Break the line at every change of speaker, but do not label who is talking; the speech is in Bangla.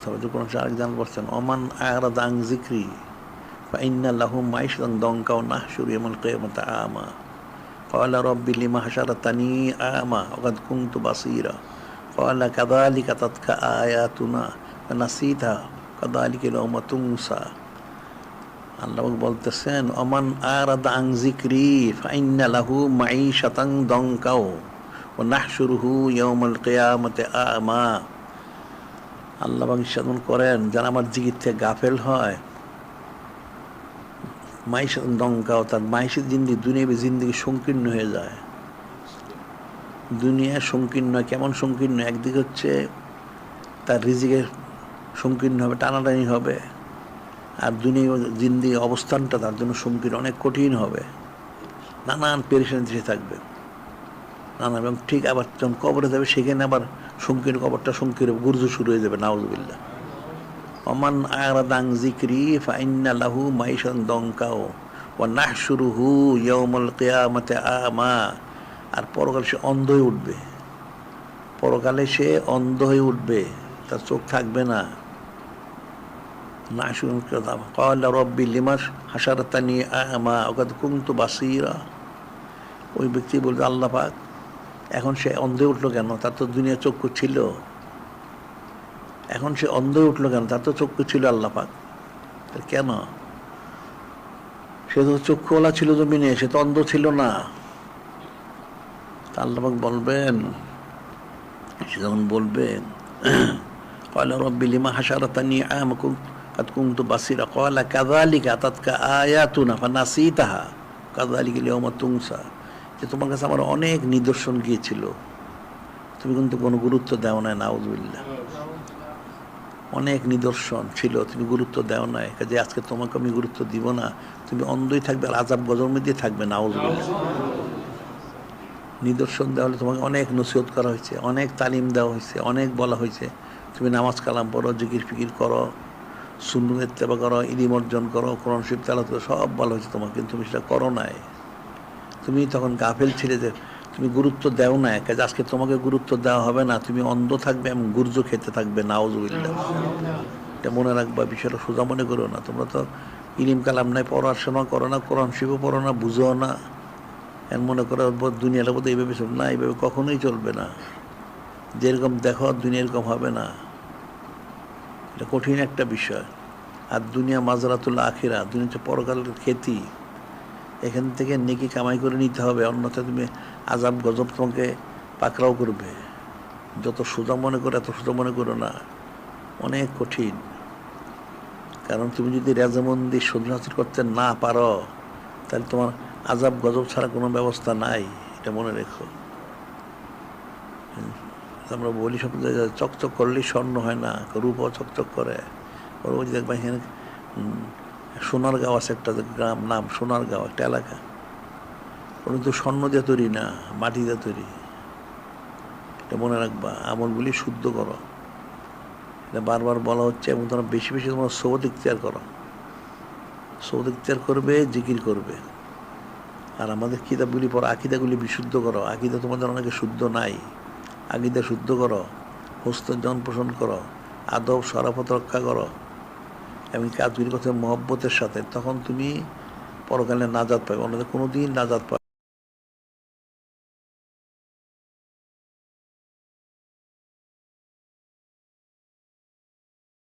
যখন আরেকজন বলছেন ওমান আ'রাদা আন যিকরি ফাইন্না লাহু মাইশাতান দানকা ওয়া নাহশুরু ইয়াওমাল কিয়ামাতি আ'মা ক্বালা রাব্বি লিমা হাশারতানি আ'মা ওয়া কাদ কুনতু বাসীরা ক্বালা কাযালিকা আতাতকা আয়াতুনা ফানাসিতাহা কাযালিকাল ইয়াওমা তুনসা। আল্লাহ বলতেছেন ওমান আ'রাদা আন যিকরি ফাইন্না লাহু মাইশাতান দানকা ওয়া নাহশুরুহু ইয়াওমাল কিয়ামাতি আ'মা। আল্লাহ ইরশাদ করেন যারা আমার জিকির থেকে গাফেল হয়, মাইশাত দঙ্কাও, তার মাইশের দুনিয়াবী জিন্দিগি সংকীর্ণ হয়ে যায়। দুনিয়া সংকীর্ণ, কেমন সংকীর্ণ? একদিকে হচ্ছে তার রিজিকের সংকীর্ণ হবে, টানাটানি হবে, আর দুনিয়া জিন্দিগি অবস্থানটা তার জন্য সংকীর্ণ, অনেক কঠিন হবে, নানান পেরেশানি দেশে থাকবে নানা। এবং ঠিক আবার যখন কবরে যাবে সেখানে আবার সংকীর্ণ, কবরটা সংকীর্ণ, গুরজু শুরু হয়ে যাবে, নাউযুবিল্লাহ। ওমান আ'রাদা আন যিকরি ফাইন্না লাহু মাইশাতান দানকা ওয়া নাহশুরুহু ইয়াওমাল কিয়ামাতি আ'মা। আর পরকালে সে অন্ধ হয়ে উঠবে, পরকালে সে অন্ধ হয়ে উঠবে, তার চোখ থাকবে না। নাহশুরুহু ক্বালা রাব্বি লিমা হাশারতানি আ'মা ওয়া কাদ কুনতু বাসীরা। ওই ব্যক্তি বলবে আল্লাহ পাক, এখন সে অন্ধ হয়ে উঠলো কেন? তার তো দুনিয়া চক্ষু ছিল, এখন সে অন্ধ হয়ে উঠলো কেন? তার তো চক্ষু ছিল আল্লাহ পাক, কেন? সে তো চক্ষুওয়ালা ছিল জমিনে, সে তো অন্ধ ছিল না। আল্লাহ পাক বলবেন, সে যখন বলবেন ক্বালা রাব্বি লিমা হাশারতানি আ'মা কাদ কুনতু বাসীরা ক্বালা কাযালিকা আতাতকা আয়াতুনা ফানাসিতাহা কাযালিকাল ইয়াওমা তুনসা। যে তোমার কাছে আমার অনেক নিদর্শন গিয়েছিল, তুমি কিন্তু কোনো গুরুত্ব দাও না, নাউযুবিল্লাহ। অনেক নিদর্শন ছিল, তুমি গুরুত্ব দাও না, কাজে আজকে তোমাকে আমি গুরুত্ব দিব না, তুমি অন্ধই থাকবে আর আযাব গজবের মধ্যে থাকবে, নাউযুবিল্লাহ। নিদর্শন দেওয়া হলে তোমাকে অনেক নসিহত করা হয়েছে, অনেক তালিম দেওয়া হয়েছে, অনেক বলা হয়েছে তুমি নামাজ কালাম পড়ো, জিকির ফিকির করো, সুন্নাত ইত্তেবা করো, ইলম অর্জন করো, কোরআন শরীফ তেলাওয়াত করো, সব বলা হয়েছে তোমাকে, কিন্তু তুমি সেটা করো নাই। তুমি তখন গাফেল ছিলে, যে তুমি গুরুত্ব দাও না, কাজে আজকে তোমাকে গুরুত্ব দেওয়া হবে না, তুমি অন্ধ থাকবে এবং গুর্জ খেতে থাকবে, নাউযুবিল্লাহ। এটা মনে রাখবা, বিষয়টা সোজা মনে করো না। তোমরা তো ইলিম কালাম নাই, পড়াশোনা করো না, কোরআন শরীফও পড়ো না, বুঝো না, এর মনে করো দুনিয়ার মধ্যে এইভাবে চলবে না, এইভাবে কখনোই চলবে না। যেরকম দেখো দুনিয়া এরকম হবে না, এটা কঠিন একটা বিষয়। আর দুনিয়া মাজরাতুল আখিরা, দুনিয়া হচ্ছে পরকালের খেতি, এখান থেকে নেকি কামাই করে নিতে হবে, অন্যথায় তুমি আযাব গজব তোমাকে পাকড়াও করবে। যত সোজা মনে করো এত সোজা মনে করো না, অনেক কঠিন। কারণ তুমি যদি রেজামন্দি সহ্য হাসিল করতে না পারো, তাহলে তোমার আযাব গজব ছাড়া কোনো ব্যবস্থা নাই, এটা মনে রেখো। আমরা বলি সব জায়গায় চকচক করলেই স্বর্ণ হয় না, রূপও চকচক করে। ওই দেখবা এখানে সোনারগাঁও আছে একটা গ্রাম, নাম সোনারগাঁও, একটা এলাকা, ওটা তো স্বর্ণ দিয়ে তৈরি না, মাটি দিয়ে তৈরি। এটা মনে রাখবা, আমলগুলি শুদ্ধ করো, এটা বারবার বলা হচ্ছে। এবং তোমরা বেশি বেশি তোমরা সোবত ইখতিয়ার করো, সোবত ইখতিয়ার করবে, জিকির করবে। আর আমাদের কিতাবগুলি পড়ো, আকিদাগুলি বিশুদ্ধ করো, আকিদা তোমাদের অনেকে শুদ্ধ নাই, আকিদা শুদ্ধ করো, হুসনুল জন পোষণ করো, আদব শরাফত রক্ষা করো, এবং কাজগুলির কথা মহব্বতের সাথে, তখন তুমি পরকালে নাজাত পাবে, অন্যদের কোনো দিন নাজাত পাবে।